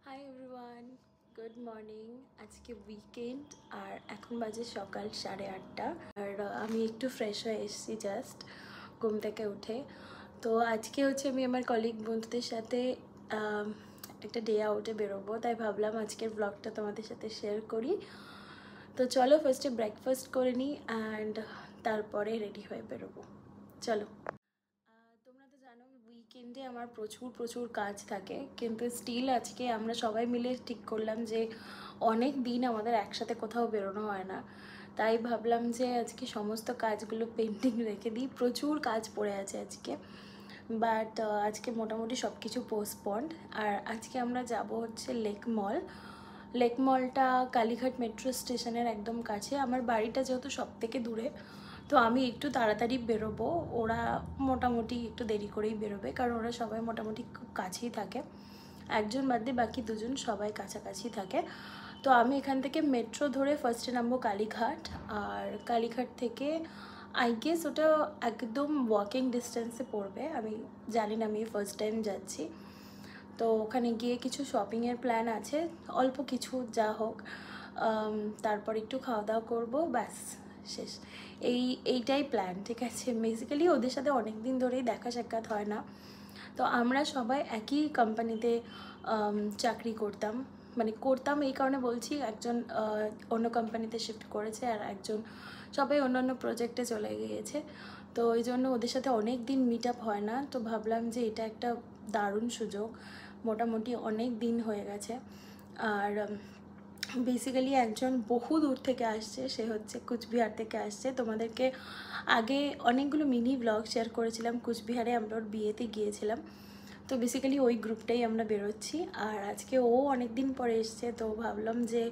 Hi everyone, good morning. আজকে weekend আর এখন বাজে সকাল 8:30। আর আমি একটু ফ্রেশ হয়ে এসেছি জাস্ট ঘুম থেকে উঠে। তো আজকে হচ্ছে আমি আমার কলিগ বন্ধুদের সাথে একটা ডে আউটে বেরোবো, তাই ভাবলাম আজকের ব্লগটা তোমাদের সাথে শেয়ার করি। তো চলো ফার্স্টে ব্রেকফাস্ট করে নিই অ্যান্ড তারপরে রেডি হয়ে বেরোবো। চলো। তোমরা তো জানো উইকেন্ডে আমার প্রচুর কাজ থাকে, কিন্তু স্টিল আজকে আমরা সবাই মিলে ঠিক করলাম যে অনেক দিন আমাদের একসাথে কোথাও বেরোনো হয় না, তাই ভাবলাম যে আজকে সমস্ত কাজগুলো পেন্ডিং রেখে দিই। প্রচুর কাজ পড়ে আছে আজকে, বাট আজকে মোটামুটি সব কিছু পোস্টপন্ড। আর আজকে আমরা যাব হচ্ছে লেক মলটা কালীঘাট মেট্রো স্টেশনের একদম কাছে। আমার বাড়িটা যেহেতু সব থেকে দূরে, তো আমি একটু তাড়াতাড়ি বেরোবো, ওরা মোটামুটি একটু দেরি করেই বেরোবে, কারণ ওরা সবাই মোটামুটি খুব কাছেই থাকে, একজন বাদ দিয়ে বাকি দুজন সবাই কাছাকাছি থাকে। তো আমি এখান থেকে মেট্রো ধরে ফার্স্টে নামবো কালীঘাট, আর কালীঘাট থেকে আই গেস ওটা একদম ওয়াকিং ডিস্টেন্সে পড়বে, আমি জানি না, আমি ফার্স্ট টাইম যাচ্ছি। তো ওখানে গিয়ে কিছু শপিংয়ের প্ল্যান আছে, অল্প কিছু যা হোক, তারপর একটু খাওয়া দাওয়া করবো, ব্যাস শেষ। এইটাই প্ল্যান, ঠিক আছে। বেসিক্যালি ওদের সাথে অনেক দিন ধরেই দেখা সাক্ষাৎ হয় না। তো আমরা সবাই একই কোম্পানিতে চাকরি করতাম, মানে করতাম এই কারণে বলছি, একজন অন্য কোম্পানিতে শিফট করেছে আর একজন সবাই অন্যান্য প্রজেক্টে চলে গিয়েছে। তো ওই জন্য ওদের সাথে অনেক দিন মিট আপ হয় না। তো ভাবলাম যে এটা একটা দারুণ সুযোগ, মোটামুটি অনেক দিন হয়ে গেছে। আর বেসিক্যালি একজন বহু দূর থেকে আসছে, সে হচ্ছে কুচবিহার থেকে আসছে। তোমাদেরকে আগে অনেকগুলো মিনি ব্লগ শেয়ার করেছিলাম, কুচবিহারে আমরা ওর বিয়েতে গিয়েছিলাম। তো বেসিক্যালি ওই গ্রুপটাই আমরা বেরোচ্ছি। আর আজকে ও অনেক দিন পরে এসছে, তো ভাবলাম যে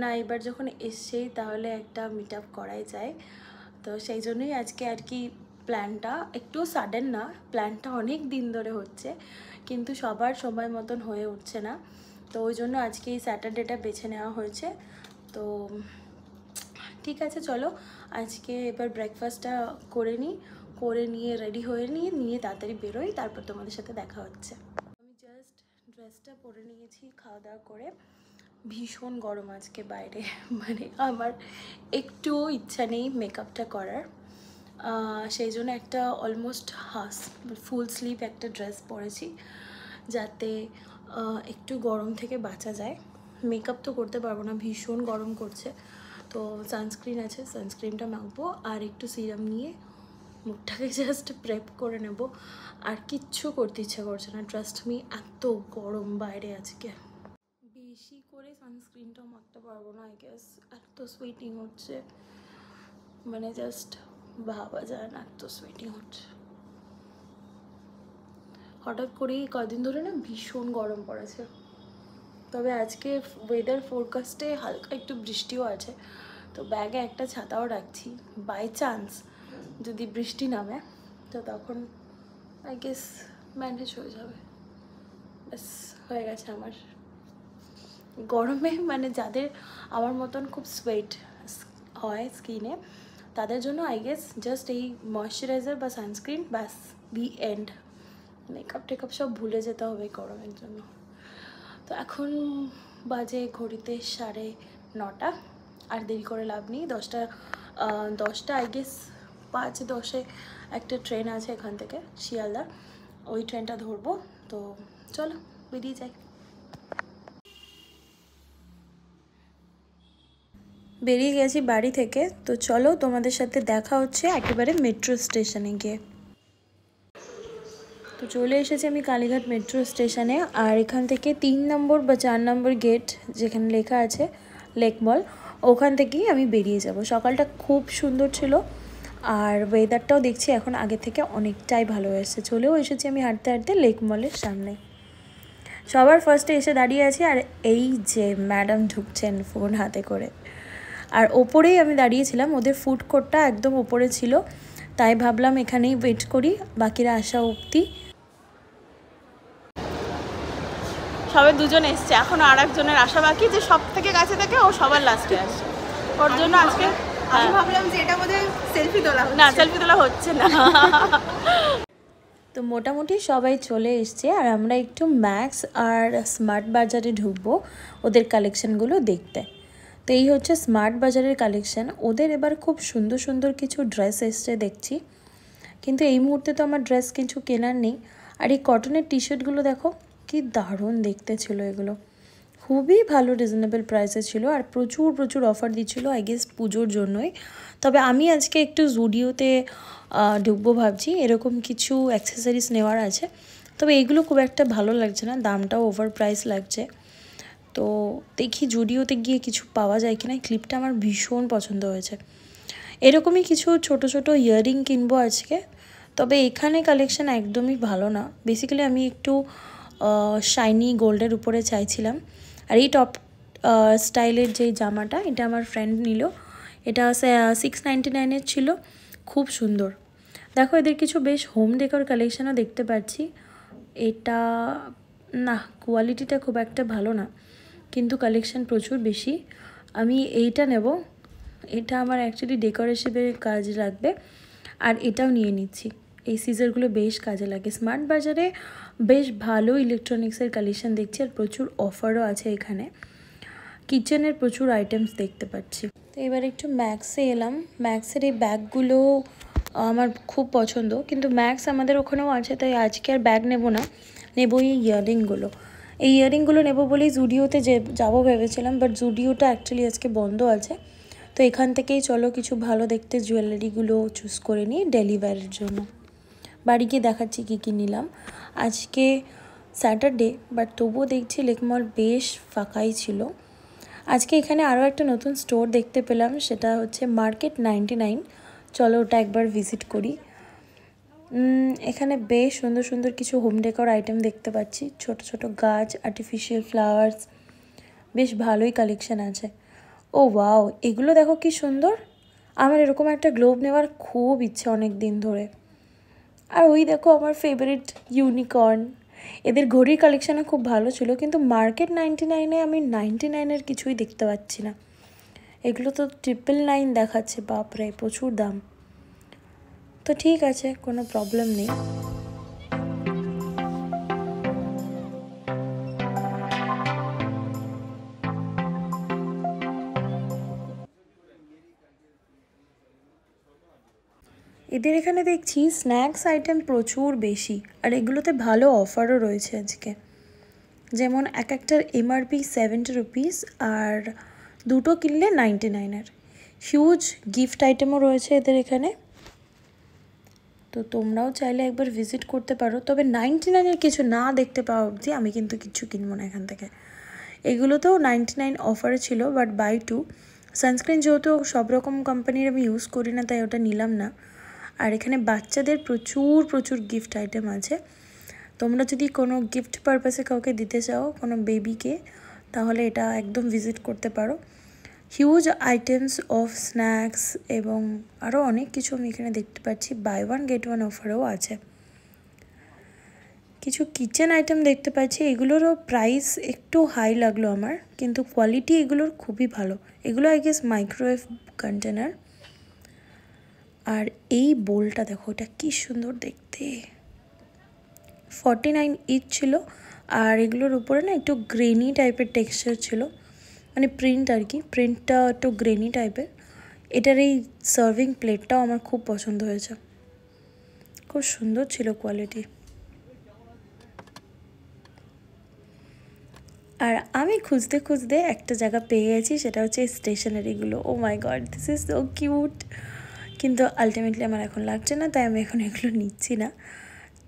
না, এবার যখন এসছেই তাহলে একটা মিট আপ করাই যায়। তো সেই জন্যই আজকে আর কি প্ল্যানটা একটু সাডেন না, প্ল্যানটা অনেক দিন ধরে হচ্ছে, কিন্তু সবার সময় মতন হয়ে উঠছে না। তো ওই জন্য আজকে এই স্যাটারডেটা বেছে নেওয়া হয়েছে। তো ঠিক আছে, চলো আজকে এবার ব্রেকফাস্টটা করে নিয়ে রেডি হয়ে নিয়ে তাড়াতাড়ি বেরোই, তারপর তোমাদের সাথে দেখা হচ্ছে। আমি জাস্ট ড্রেসটা পরে নিয়েছি খাওয়া দাওয়া করে। ভীষণ গরম আজকে বাইরে, মানে আমার একটুও ইচ্ছা নেই মেকআপটা করার, সেই জন্য একটা অলমোস্ট ফুল স্লিভ একটা ড্রেস পরেছি, যাতে একটু গরম থেকে বাঁচা যায়। মেকআপ তো করতে পারবো না, ভীষণ গরম করছে। তো সানস্ক্রিন আছে, সানস্ক্রিনটা মাখবো আর একটু সিরাম নিয়ে মুখটাকে জাস্ট প্রেপ করে নেব। আর কিচ্ছু করতে ইচ্ছা করছে না, ট্রাস্ট মি, এত গরম বাইরে আজকে। বেশি করে সানস্ক্রিনটাও মাখতে পারবো না আই গেস, এত সুইটিং হচ্ছে, মানে জাস্ট ভাবা যায় না, এত সুইটিং হচ্ছে। হঠাৎ করেই কদিন ধরে না ভীষণ গরম পড়েছে। তবে আজকে ওয়েদার ফোরকাস্টে হালকা একটু বৃষ্টিও আছে, তো ব্যাগে একটা ছাতাও রাখছি, বাই চান্স যদি বৃষ্টি নামে তো তখন আই গেস ম্যানেজ হয়ে যাবে। ব্যাস হয়ে গেছে আমার। গরমে মানে যাদের আমার মতন খুব সোয়েট হয় স্কিনে, তাদের জন্য আই গেস জাস্ট এই ময়শ্চারাইজার বা সানস্ক্রিন, ব্যাস দি এন্ড। মেকআপ টেকআপ সব ভুলে যেতে হবে গরমের জন্য। তো এখন বাজে ঘড়িতে 9:30, আর দেরি করে লাভ নেই। 10টা আই গেস 5:10 একটা ট্রেন আছে এখান থেকে শিয়ালদা, ওই ট্রেনটা ধরবো। তো চলো বেরিয়ে যাই। বেরিয়ে গেছি বাড়ি থেকে, তো চলো তোমাদের সাথে দেখা হচ্ছে একেবারে মেট্রো স্টেশনে গিয়ে। তো চলে এসেছি আমি কালীঘাট মেট্রো স্টেশনে, আর এখান থেকে 3 নম্বর বা 4 নম্বর গেট যেখানে লেখা আছে লেক মল, ওখান থেকেই আমি বেরিয়ে যাব। সকালটা খুব সুন্দর ছিল, আর ওয়েদারটাও দেখছি এখন আগে থেকে অনেকটাই ভালো হয়েছে। চলেও এসেছি আমি হাঁটতে হাঁটতে লেক মলের সামনে। সবার ফার্স্টে এসে দাঁড়িয়ে আছি, আর এই যে ম্যাডাম ঢুকছেন ফোন হাতে করে। আর ওপরেই আমি দাঁড়িয়েছিলাম, ওদের ফুড কোর্টটা একদম ওপরে ছিল, তাই ভাবলাম এখানেই ওয়েট করি বাকিরা আসা অবধি। সবে দুজন এসছে, এখনো আর একজনের আশা বাকি, যে সব থেকে কাছে থেকে ও সবার লাস্টে আসে। ওর জন্য আজকে আমি ভাবলাম যে এটা বোধহয় সেলফি তোলা হচ্ছে। না, সেলফি তোলা হচ্ছে না। তো মোটামুটি সবাই চলে এসছে আর আমরা একটু ম্যাক্স আর স্মার্ট বাজারে ঢুকবো ওদের কালেকশানগুলো দেখতে। তো এই হচ্ছে স্মার্ট বাজারের কালেকশান। ওদের এবার খুব সুন্দর সুন্দর কিছু ড্রেস এসছে দেখছি, কিন্তু এই মুহূর্তে তো আমার ড্রেস কিছু কেনার নেই। আর এই কটনের টি শার্টগুলো দেখো কি দারুণ দেখতে ছিল, এগুলো খুবই ভালো রিজনেবল প্রাইসে ছিল আর প্রচুর প্রচুর অফার দিচ্ছিলো, আই গেস পুজোর জন্যই। তবে আমি আজকে একটু জুডিওতে ঢুকবো ভাবছি, এরকম কিছু অ্যাক্সেসরিজ নেওয়ার আছে। তবে এইগুলো খুব একটা ভালো লাগছে না, দামটাও ওভার প্রাইস লাগছে। তো দেখি জুডিওতে গিয়ে কিছু পাওয়া যায় কিনা। ক্লিপটা আমার ভীষণ পছন্দ হয়েছে। এরকমই কিছু ছোট ছোট ইয়াররিং কিনবো আজকে। তবে এখানে কালেকশান একদমই ভালো না। বেসিক্যালি আমি একটু শাইনি গোল্ডের উপরে চাইছিলাম। আর এই টপ স্টাইলের যে জামাটা, এটা আমার ফ্রেন্ড নিল, এটা 699 ছিল, খুব সুন্দর। দেখো এদের কিছু বেশ হোম ডেকোর কালেকশানও দেখতে পাচ্ছি। এটা না, কোয়ালিটিটা খুব একটা ভালো না, কিন্তু কালেকশান প্রচুর বেশি। আমি এইটা নেব, এটা আমার অ্যাকচুয়ালি ডেকোরেশনের কাজে লাগবে। আর এটাও নিয়ে নিচ্ছি, এই সিজারগুলো বেশ কাজে লাগে। স্মার্ট বাজারে বেশ ভালো ইলেকট্রনিক্সের কালেকশান দেখছি আর প্রচুর অফারও আছে এখানে। কিচেনের প্রচুর আইটেমস দেখতে পাচ্ছি। তো এবার একটু ম্যাক্সে এলাম। ম্যাক্সের এই ব্যাগগুলো আমার খুব পছন্দ, কিন্তু ম্যাক্স আমাদের ওখানেও আছে, তাই আজকে আর ব্যাগ নেব না, নেব এই ইয়াররিংগুলো। এই ইয়াররিংগুলো নেব বলেই জুডিওতে যাবো ভেবেছিলাম, বাট জুডিওটা অ্যাকচুয়ালি আজকে বন্ধ আছে। তো এখান থেকেই চলো কিছু ভালো দেখতে জুয়েলারিগুলো চুজ করে নিই ডেলি ওয়্যারের জন্য। বাড়ি গিয়ে দেখাচ্ছি কী কী নিলাম। আজকে স্যাটারডে, বাট তবুও দেখছি লেকমল বেশ ফাঁকাই ছিল। আজকে এখানে আরও একটা নতুন স্টোর দেখতে পেলাম, সেটা হচ্ছে মার্কেট 99। চলো ওটা একবার ভিজিট করি। এখানে বেশ সুন্দর সুন্দর কিছু হোম ডেকোর আইটেম দেখতে পাচ্ছি, ছোট ছোট গাছ, আর্টিফিশিয়াল ফ্লাওয়ার্স, বেশ ভালোই কালেকশান আছে। ও ওয়াও, এগুলো দেখো কি সুন্দর। আমার এরকম একটা গ্লোব নেওয়ার খুব ইচ্ছে অনেক দিন ধরে। আর ওই দেখো আমার ফেভারিট ইউনিকর্ন। এদের ঘড়ির কালেকশানও খুব ভালো ছিল, কিন্তু মার্কেট 99-এ আমি 99-এর কিছুই দেখতে পাচ্ছি না। এগুলো তো 999 দেখাচ্ছে, বাপরে প্রচুর দাম। তো ঠিক আছে, কোনো প্রবলেম নেই। এদের এখানে দেখছি স্ন্যাক্স আইটেম প্রচুর বেশি, আর এগুলোতে ভালো অফারও রয়েছে আজকে। যেমন এক একটার এমআরপি 70 রুপিস আর দুটো কিনলে 99-এর। হিউজ গিফট আইটেমও রয়েছে এদের এখানে, তো তোমরাও চাইলে একবার ভিজিট করতে পারো। তবে 99-এর কিছু না দেখতে পাওয়া অবধি আমি কিন্তু কিছু কিনবো না এখান থেকে। এগুলোতেও 99 অফারে ছিল, বাট বাই 2 সানস্ক্রিন যেহেতু সব রকম কোম্পানির আমি ইউজ করি না, তাই ওটা নিলাম না। আর এখানে বাচ্চাদের প্রচুর প্রচুর গিফট আইটেম আছে। তোমরা যদি কোনো গিফট পারপাসে কাউকে দিতে চাও, কোনো বেবিকে, তাহলে এটা একদম ভিজিট করতে পারো। হিউজ আইটেমস অফ স্ন্যাক্স এবং আরও অনেক কিছু আমি এখানে দেখতে পাচ্ছি। বাই 1 গেট 1 অফারও আছে। কিছু কিচেন আইটেম দেখতে পাচ্ছি, এগুলোরও প্রাইস একটু হাই লাগলো আমার, কিন্তু কোয়ালিটি এগুলোর খুবই ভালো। এগুলো আই গেস মাইক্রোওয়েভ কন্টেনার। আর এই বোলটা দেখো, এটা কি সুন্দর দেখতে, 49 ইচ ছিল। আর এগুলোর উপরে না একটু গ্রেনি টাইপের টেক্সচার ছিল, মানে প্রিন্ট আর কি, প্রিন্টটা একটু গ্রেনি টাইপের। এটার এই সার্ভিং প্লেটটাও আমার খুব পছন্দ হয়েছে, খুব সুন্দর ছিল কোয়ালিটি। আর আমি খুঁজতে খুঁজতে একটা জায়গা পেয়ে গেছি, সেটা হচ্ছে স্টেশনারিগুলো। Oh my god, this is so cute. কিন্তু আলটিমেটলি আমার এখন লাগছে না, তাই আমি এখন এগুলো নিচ্ছি না।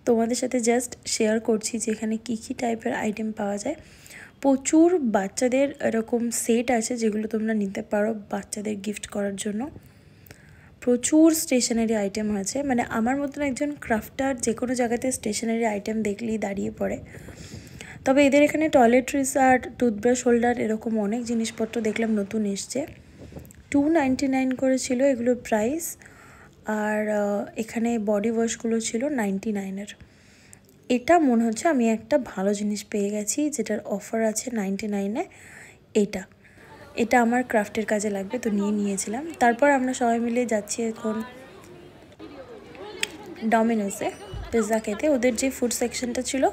তোমাদের সাথে জাস্ট শেয়ার করছি যে এখানে কী কী টাইপের আইটেম পাওয়া যায়। প্রচুর বাচ্চাদের এরকম সেট আছে যেগুলো তোমরা নিতে পারো বাচ্চাদের গিফট করার জন্য। প্রচুর স্টেশনারি আইটেম আছে, মানে আমার মতন একজন ক্রাফটার যে কোনো জায়গাতে স্টেশনারি আইটেম দেখলেই দাঁড়িয়ে পড়ে। তবে এদের এখানে টয়লেট্রিস আর টুথব্রাশ হোল্ডার এরকম অনেক জিনিসপত্র দেখলাম নতুন এসছে। 299 করে ছিল এগুলোর প্রাইস। আর এখানে বডি ওয়াশগুলো ছিল 99-এর। এটা মনে হচ্ছে আমি একটা ভালো জিনিস পেয়ে গেছি, যেটার অফার আছে 99-এ। এটা আমার ক্রাফটের কাজে লাগবে, তো নিয়েছিলাম। তারপর আমরা সবাই মিলে যাচ্ছি এখন ডমিনোসে। পিৎজা খেতে, ওদের যে ফুড সেকশনটা ছিল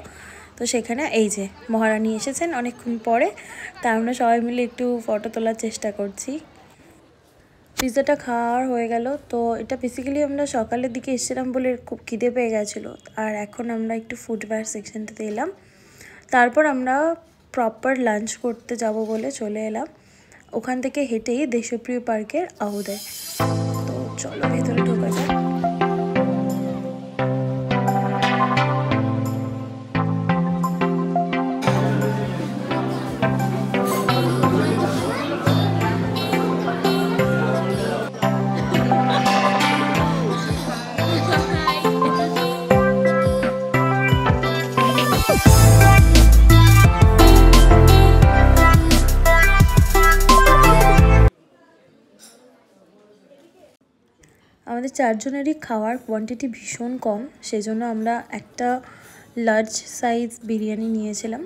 তো সেখানে এই যে মহারানী এসেছেন অনেকক্ষণ পরে, তা আমরা সবাই মিলে একটু ফটো তোলার চেষ্টা করছি। পিৎজাটা খাওয়ার হয়ে গেল। তো এটা বেসিক্যালি আমরা সকালের দিকে এসেছিলাম বলে খুব খিদে পেয়ে গেছিলো, আর এখন আমরা একটু ফুটওয়্যার সেকশনটাতে এলাম। তারপর আমরা প্রপার লাঞ্চ করতে যাব বলে চলে এলাম ওখান থেকে হেঁটেই দেশপ্রিয় পার্কের আহুদায়। তো চলো ভেতরে ঢোকা যাক। আমাদের 4 জনেরই খাওয়ার কোয়ান্টিটি ভীষণ কম, সেজন্য আমরা একটা লার্জ সাইজ বিরিয়ানি নিয়েছিলাম,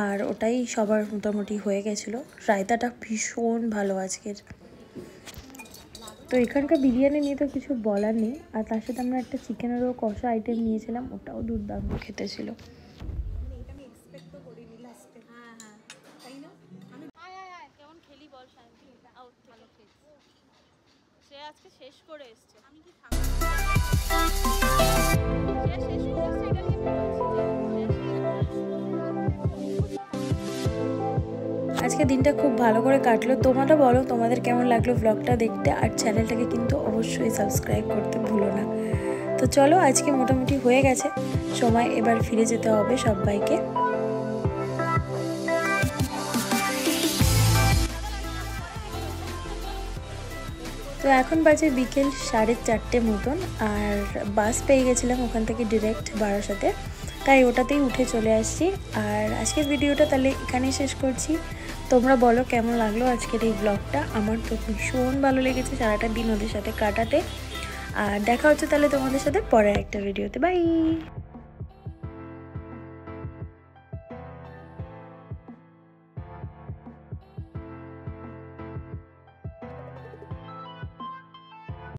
আর ওটাই সবার মোটামুটি হয়ে গেছিলো। রায়তাটা ভীষণ ভালো আজকের। তো এখানকার বিরিয়ানি নিয়ে তো কিছু বলার নেই, আর তার সাথে আমরা একটা চিকেনেরও কষা আইটেম নিয়েছিলাম, ওটাও দুর্দান্ত খেতে ছিল। আজকে শেষ করে এসেছে, আমি কি আজকে দিনটা খুব ভালো করে কাটলো। তোমরা বলো তোমাদের কেমন লাগলো ব্লগটা দেখতে, আর চ্যানেলটাকে কিন্তু অবশ্যই সাবস্ক্রাইব করতে ভুলো না। তো চলো আজকে মোটামুটি হয়ে গেছে সময়, এবার ফিরে যেতে হবে সবাইকে। তো এখন বাজে বিকেল 4:30 মতন, আর বাস পেয়ে গেছিলাম ওখান থেকে ডিরেক্ট বারাসাতে, তাই ওটাতেই উঠে চলে আসছি। আর আজকের ভিডিওটা তাহলে এখানেই শেষ করছি। তোমরা বলো কেমন লাগলো আজকের এই ব্লগটা। আমার তো ভীষণ ভালো লেগেছে সারাটা দিন ওদের সাথে কাটাতে। আর দেখা হচ্ছে তাহলে তোমাদের সাথে পরের একটা ভিডিওতে। বাই।